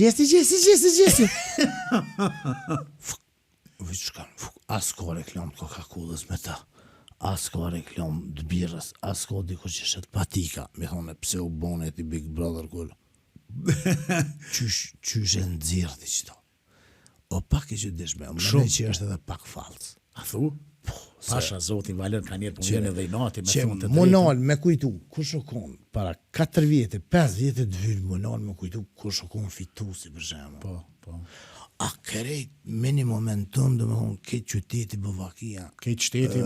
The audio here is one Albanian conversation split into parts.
Gjesi. As ka reklam të Coca-Colës me ta. As ka reklam të birrës, as ka dikush që shet patika. Me thonë pse u bone ti Big Brother kur. Qysh e nxirrti çto. O pak e që dëshme, më që është edhe pak falc. A thu? Pasha Zotin Valen ka njerë për edhe i nati me thonë të drejtën. Monal me kujtu, kur shokon, para 4 vjetë, 5 vjetë të vyllë, monal me kujtu, kur shokon fitusi për shemë. Po. A krejt, minimum në tëmë, dhe me thonë, këtë qyteti Bovakia, këtë shteti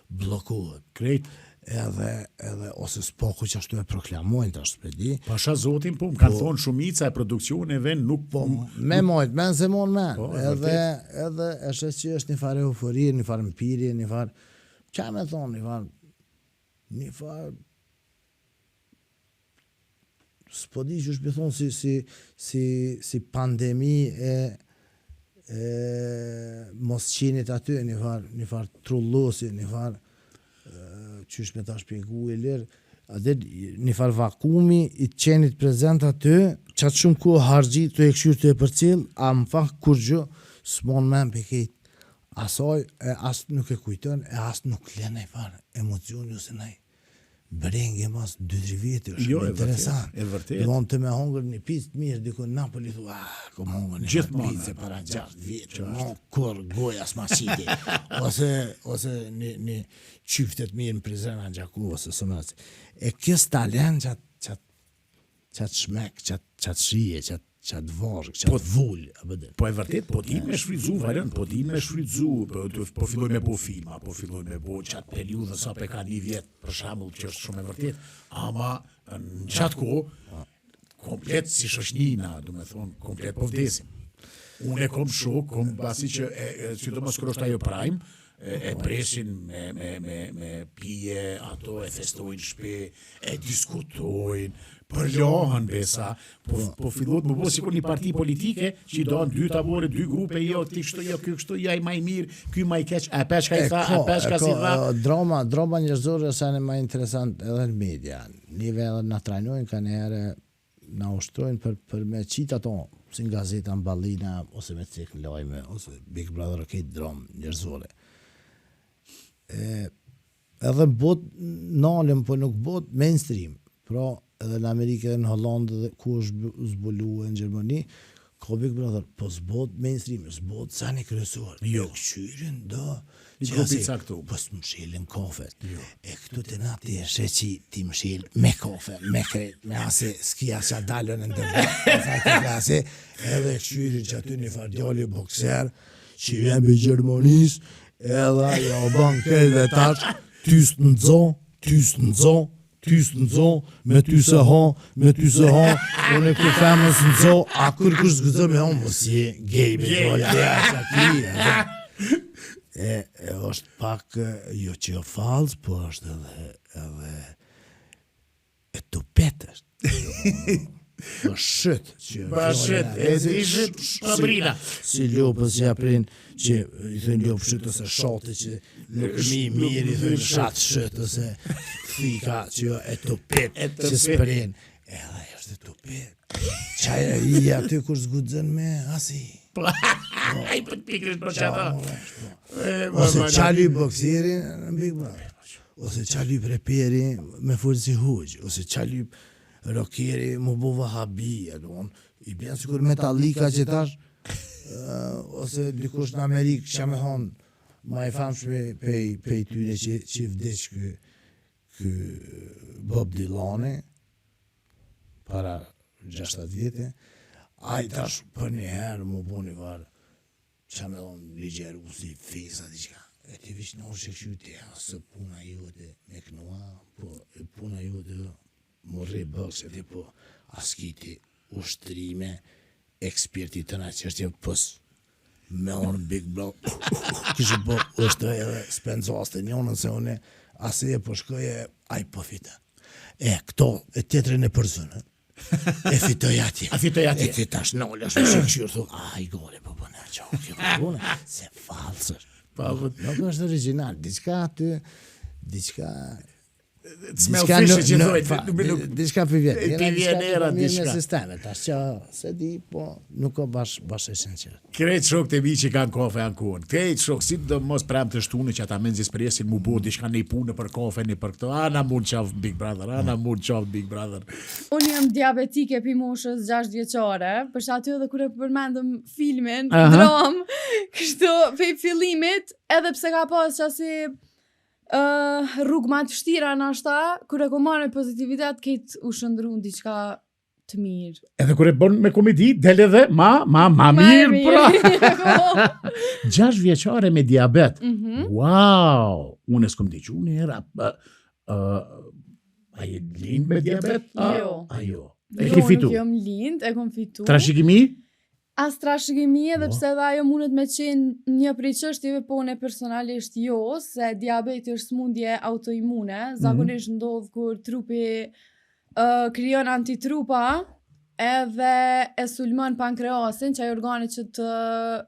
blokohet. Krejt. Edhe ose s'poku që ashtu e proklamojnë të ashtu përdi. Pasha Zotin, po, më kanë thonë shumica e produksioneve nuk po... Me mojt, men se mon men. Edhe është që është një farë euforie, një farë mpirje, një farë... Qa me thonë, një farë... S'po di që është thonë si pandemi e mos qenit aty, një farë trullosi, një farë... qysh me ta shpjegu e lirë, atë një farë vakumi i të qenit prezent aty, qatë shumë ku hargjit të e këshyrë të e për cilë, a më fakt kur gjë, s'mon men për kejt asaj, e asë nuk e kujtën, e asë nuk lene i farë emocioni ose nej. Brengë mas 2-3 vjetë, është interesant. E vërtet. Dhe të me hongër një pizë të mirë, dikon Napoli thu, kom hongër një pizë para 6 vjetë, kur goja s'ma qiti. Ose një qyftet mirë në prizrena në gjaku, ose së mësë. E kës talent qatë shmek, qatë shije, qatë varë, qatë vullë. Po e vërtet, po ti me shfridzu, Valen, po ti me shfridzu, po filloj me bo filma, po filloj me bo qatë periudhë sa pe ka 1 vjetë, për shambull, që është shumë e vërtet, ama në qatë ko, komplet si shoqnina, du me thonë, komplet po vdesim. Unë e kom shok, kom basi që, si do mos kërë është ajo prime, e presin me pije, ato e festojnë shpe, e diskutojnë, përlohën besa, po fillot më bo sikur një parti politike që i donë 2 tabore, 2 grupe, jo, ti kështu, jo, ky kështu, ja i maj mirë, ky maj keq, e peshka i tha, e peshka si tha. Drama njërzore është e më interesant edhe në media. Nive edhe në trajnojnë, ka njëherë në ushtrojnë për me qitë ato, si në gazeta në Ballina, ose me cik në lojme, ose Big Brother, këtë dramë njërzore. Edhe bot nalëm, po nuk bot mainstream, pra edhe në Amerikë edhe në Hollandë dhe ku është zbuluar në Gjermani, ka Big Brother, po s'bot mainstream, s'bot sa një kryesor. Jo. Këqyrin do, I grupi caktu. Po s'mëshilin kafet. E këtu të nati e sheqi ti mëshil me kafe, me kret, me ase s'kia që dalën në ndërba, edhe këqyrin që aty një fardjali bokser, që vjen për Gjermanis, edhe ja o ban këtë dhe tash, tys në dzo, me ty se ha, unë e ku femës në dzo, a kur kush zgëzë me ha, mos je gejbe, e është pak, jo që jo falës, po është edhe e tupet është. Po shët. E zi shët Sabrina. Si lopës që aprin, që i thënë lopë shët ose shate, që nuk mirë i thënë shatë shët, ose thika që jo e tupet, që s'prin. Edhe është e tupet. Qajra i aty kur zgudzën me, asi. Ai për pikrish për qata. Ose qali boksirin në Big Brother. Ose qali preperi me forë si huq. Ose qali rokeri më bu vahabi, i bjen sikur Metallika që tash, ose dikush në Amerikë që me thonë, ma e famshme pej tyre që vdeq kë Bob Dylan, para 60 vjetë, a i tash për një herë më bu një varë, që me thonë ligjeru si fesa diqka. E ti vish në orë që këshyte, së puna jote me kënua, po puna jote morri bëksë, dhe po askiti ushtrime, eksperti të na që është jemë pës, me onë Big Brother, kështë po është edhe spenzoste njënën, se une asë e po shkoje, a i po fita. E këto, e tjetërin e përzënë, e fitoj atje. A fitoj atje. E ti tash nëllë, është që këshyrë, thu, a i gore, po bëne, që o kjo bëne, se falsër. Nuk është original, diçka aty, diçka... smell fish që thojnë. Diçka për vjetë. Për vjenera, diçka. Me sisteme, tash që se di, po nuk ka bash e sinqert. Krejt shok të mi që kanë kafe ankuan. Krejt shok, si do mos prem të shtunë që ata menzis presin mu bo diçka në i punë për kafe, në për këto. Ana mund qaf Big Brother, Unë jam diabetike pi moshës 6 vjeçare, për që aty edhe kur e përmendëm filmin, dram, kështu pej fillimit, edhe pse ka pas qasi rrugë ma të vështira nashta, kur e ko marrë pozitivitet, këtë u shëndru në diçka të mirë. Edhe kur e bën me komedi, del edhe ma mirë, pra. 6 vjeçare me diabet. Wow! Unë s'kom diqu, unë era... A je lind me diabet? Jo. E ki fitu? Nuk jom lind, e kom fitu. Trashëgimi? As trashëgimi, edhe pse dhe ajo mundet me qenë një prej çështjeve, po ne personalisht jo, se diabeti është smundje autoimune, zakonisht ndodh kur trupi krijon antitrupa, edhe e sulmon pankreasin, që ai organi që të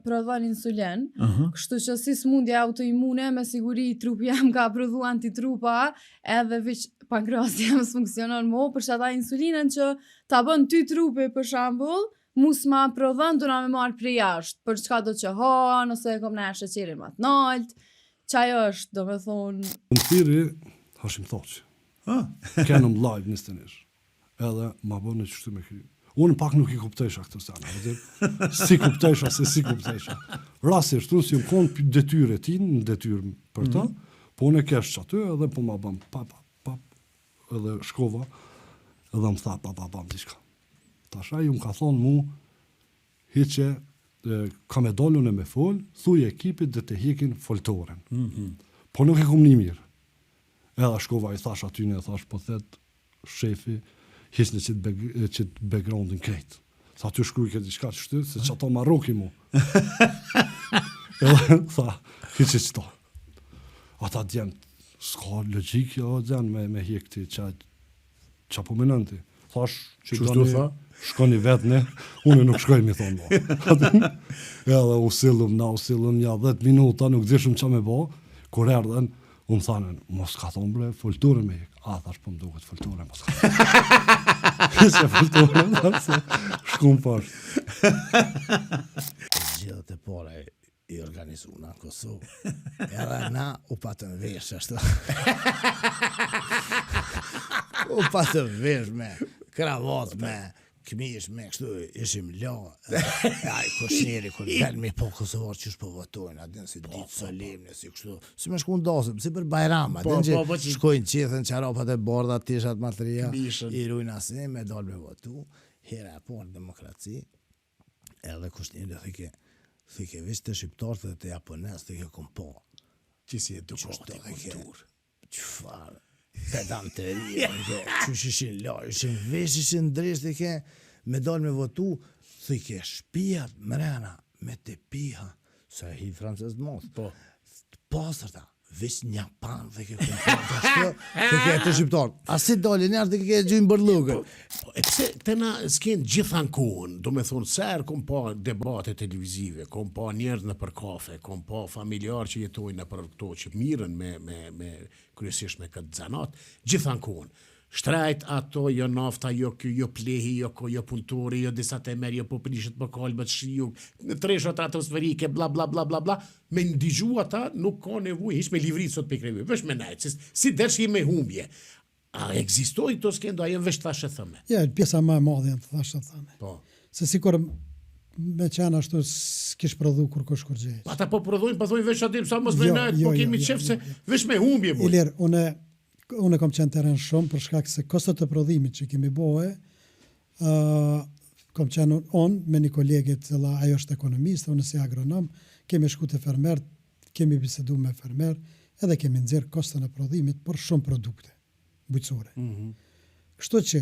prodhon insulin. Kështu që si smundje autoimune, me siguri trupi jam ka prodhu antitrupa, edhe veç pankreasi jam s'funksionon mo, për që ata insulinën që ta bën ty trupi për shembull, mus ma prodhon duna me marrë prej jashtë, për çka do që ha, nëse e kom në sheqerin ma të nalt, qaj është, do me thonë... Në thiri, Hashim Thoqi. Kenëm live një stenish. Edhe ma bërë në qështu me kry. Unë pak nuk i kuptesha këtë sena. Si kuptesha. Rasisht, unë si më konë detyre ti, në detyrë për ta, po unë e kesh që aty, edhe po ma bëm pap, edhe shkova, edhe më tha pap, diçka. Tasha ju më ka thonë mu, hiqe, ka me dollu në me fol, thuj ekipit dhe të hikin foltoren. Po nuk e kom një mirë. Edhe shkova i thash aty në thash, po thet, shefi, hisë në qitë backgroundin krejt. Sa aty shkruj këtë diçka që shty, se që ato marroki mu. Edhe tha, hiqe qëto. Ata djenë, s'ka logik, jo djenë me hikti që po menanti. Thash, që shkoni vetë ne, unë nuk shkoj mi thonë bo. Edhe u sillum ja 10 minuta, nuk dishëm që me bo, kur erdhen, unë thanën, mos ka thonë bre, folturën me hik. Thash, po më duket folturën, mos ka. Se folturën, shkum pashtë. Gjithët e pore i organizu në Kosovë, edhe na u patën vesh, ashtu. U patën vesh me kravat, me këmish, me kështu, ishim la. Aj, kushnjeri, kur del me po Kosovar që shpo votojnë, adin si ditë solemne, si kështu, si me shku në dasëm, si për Bajram, adin që shkojnë qithën qarapat e borda, tishat matëria, i rujnë asim, me dal me votu, hera e por në demokraci, edhe kushnjeri dhe thike vishë të shqiptarët dhe të japonez, thike kom po. Që si edukati kulturë. Qëfar, pedanteria, që ishin la, ishin vesh, ishin dresh, thike, me dal me votu, thike shpijat mrena, me të piha, se hi francez mos, pasërta, vesh një pan, thike kompon, thike të shqiptarët. Asi dalin njerë, thike gjujnë bërlugën. E pse tena s'ken gjithan kohën, do me thonë, serë kom pa debate televizive, kom pa njerëz në për kafe, kom pa familjar që jetojnë në për këto që miren me kryesisht me këtë zanat, gjithan kohën. Shtrajt ato, jo nafta, jo kjo, jo plehi, jo punëtori, jo disa temer, jo poprishet për kalbët, shiu, në treshat atmosferike, bla, bla, bla, bla, bla, me ndigju ata nuk ka nevoj, ish me livrit sot për krejve, vesh me najtë, si dersh me humbje. A egzistoj të skendo, a jenë vesh të thashe thëme? Ja, pjesa ma e madhe janë të thashe thëme. Po. Se si kur me qenë ashtu s'kish prodhu kur kush kur gjejsh. Ata po prodhojnë, po thojnë vesh atim, sa mos me najtë, po kemi qef se vesh me humbje, boj. Ilir, unë kom qenë teren shumë për shkak se kostot të prodhimit që kemi bohe, kom qenë unë me një kolegit, ajo është ekonomist, unë si agronom, kemi shku të fermer, kemi bisedu me fermer, edhe kemi nxjerr kostën e prodhimit për shumë produkte bujqësore. Kështu që,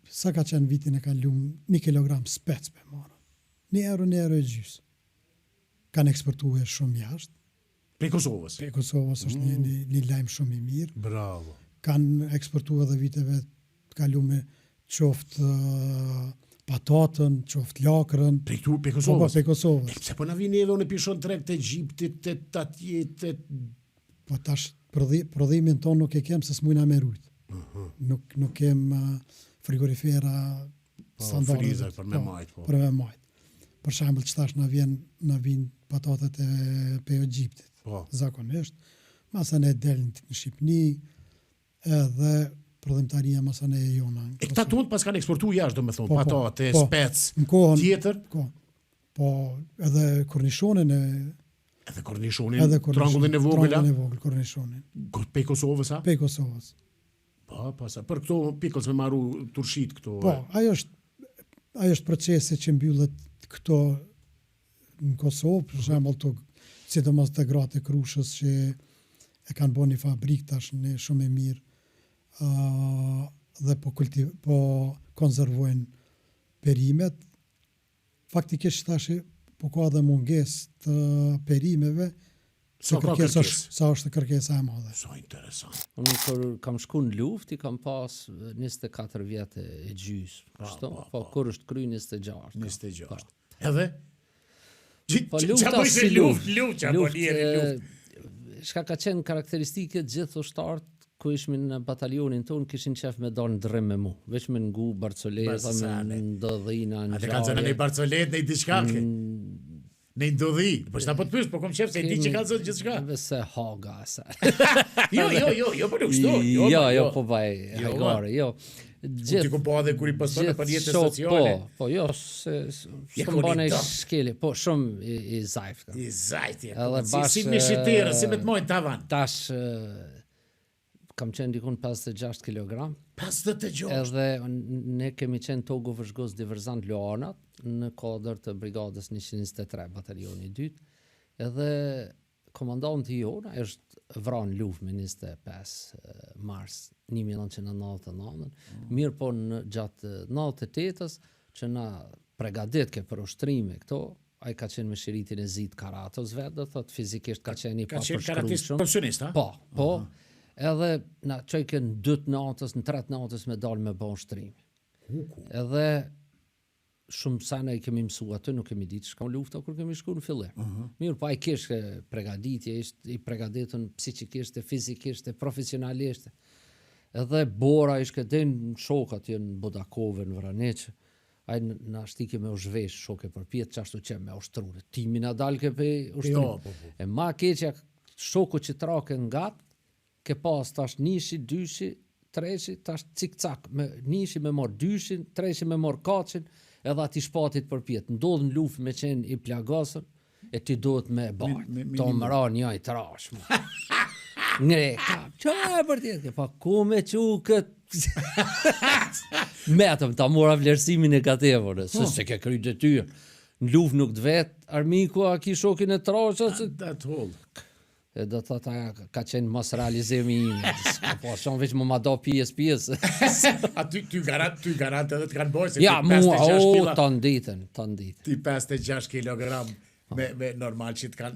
sa ka qenë vitin e kalum 1 kilogram spec për marë, 1 euro e gjysë. Kanë eksportuar shumë jashtë. Pe Kosovës. Pe Kosovës është një lajm shumë i mirë. Bravo. Kanë eksportuar edhe viteve të kalume qoftë patatën, qoftë lakrën. Pe Kosovës. Po, pe Kosovës. Pse po na vini edhe unë pishon treg të Egjiptit, të atje, të... Po tash prodhimin tonë nuk e kem se s'mujna me rujt. Nuk kem frigorifera standarde. Frizer për me majt. Po. Për me majt. Për shembull, që tash na vjen patatet e pe Egjiptit. Po. Zakonisht. Masane delin në Shqipni, edhe prodhimtaria masane e jona. E këta tonë pas kanë eksportu jashtë, do me thonë, Po, patate, po. spec, Në kohën tjetër, po edhe kornishonin edhe kornishonin, trangullin e vogël, trangullin e vogël, kornishonin. pe Kosovës, a? Pe Kosovës. Po, pasa, për këto pikëls me marru turshit këto. Po, ajo është procesi që mbyllet këto në Kosovë, për shembull të sidomos të gratë e Krushës që e kanë bërë një fabrikë tash në shumë e mirë, dhe po konservojnë perimet. Faktikisht tash po ka dhe mungesë të perimeve, Sa ka kërkesë? sa është kërkesa e madhe. Sa interesant. Unë kur kam shku në luftë, i kam pas 24 vjetë e gjysë. Po kur është kry 26. 26. Edhe? Po Qa lufta bëjse si luft, qa po njeri luft. Shka ka qenë karakteristike gjithë ushtarët ku ishmin në batalionin tonë, kishin qef me dalë në drim me mu. Veç me ngu Barcoleta, me ndodhina, në A të kanë zënë në Barcolet, në i diçka ke? Në i ndodhi. Po që ta po të pysë, po kom qef se i di që kanë zënë gjithë shka. Vese haga, sa. Jo, po nuk shto. Jo, po baj, hajgare, jo. Ti ku po edhe kur i pëston në për jetës sociale. Po, jo, s'kom bane i shkeli, po, shumë i zajf. I zajt, Edhe si me shiterë, si me të mojnë tavan. Tash, kam qenë dikun 56 kg. 56. Edhe ne kemi qenë Togo Vëzhgos diverzant Loanat në kodër të brigadës 123 batalioni 2. Edhe komandanti jona është vranë luftë me 25 mars 1999. Mirë po në gjatë 98-ës që na pregadit ke për ushtrime këto, ai ka qenë me shiritin e Zit Karatos vetë, do thot fizikisht ka qenë i karatist papërshkrueshëm. profesionist, ha? Po. Edhe na çojken 2 natës, në 3 natës me dalë me bon shtrimi. Edhe shumë sana i kemi mësu aty, nuk kemi ditë shka lufta kur kemi shku në fillim. Mirë, pa i kishte pregaditje, ishte i pregaditën psikikisht, fizikisht, profesionalisht. Edhe bora ishte den shokat në Budakove, në Vraneqë. Ai na shtike me u zhvesh shoke për pjetë qashtu që me ushtrure. Timi na dalke pe ushtrim. E ma keqja shoku që trake ngat, ke pas tash nishi, dyshi, treshi, tash cik-cak, nishi me mor dyshin, treshi me mor kacin, edhe ati shpatit për pjetë. Ndodhë në luft me qenë i plagasën, e ti do të me barë. To më ra një i trash. Ngre, që e për tjetë? Pa ku me që këtë... Metëm, ta mora vlerësimin e katevore, se ke kry detyrë. Në luft nuk të vetë, armiku a ki shokin e trashës. That hold. E do të ta ka qenë mos realizimi ime. Po, shumë veç më ma do pjesë. A ty garant edhe të kanë bojë se Ja, ti mua, 56 kila. të nditën. Ti 56 kilogram me normal që të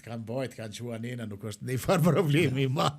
kanë bojë, të kanë qua nena, nuk është një farë problemi ma.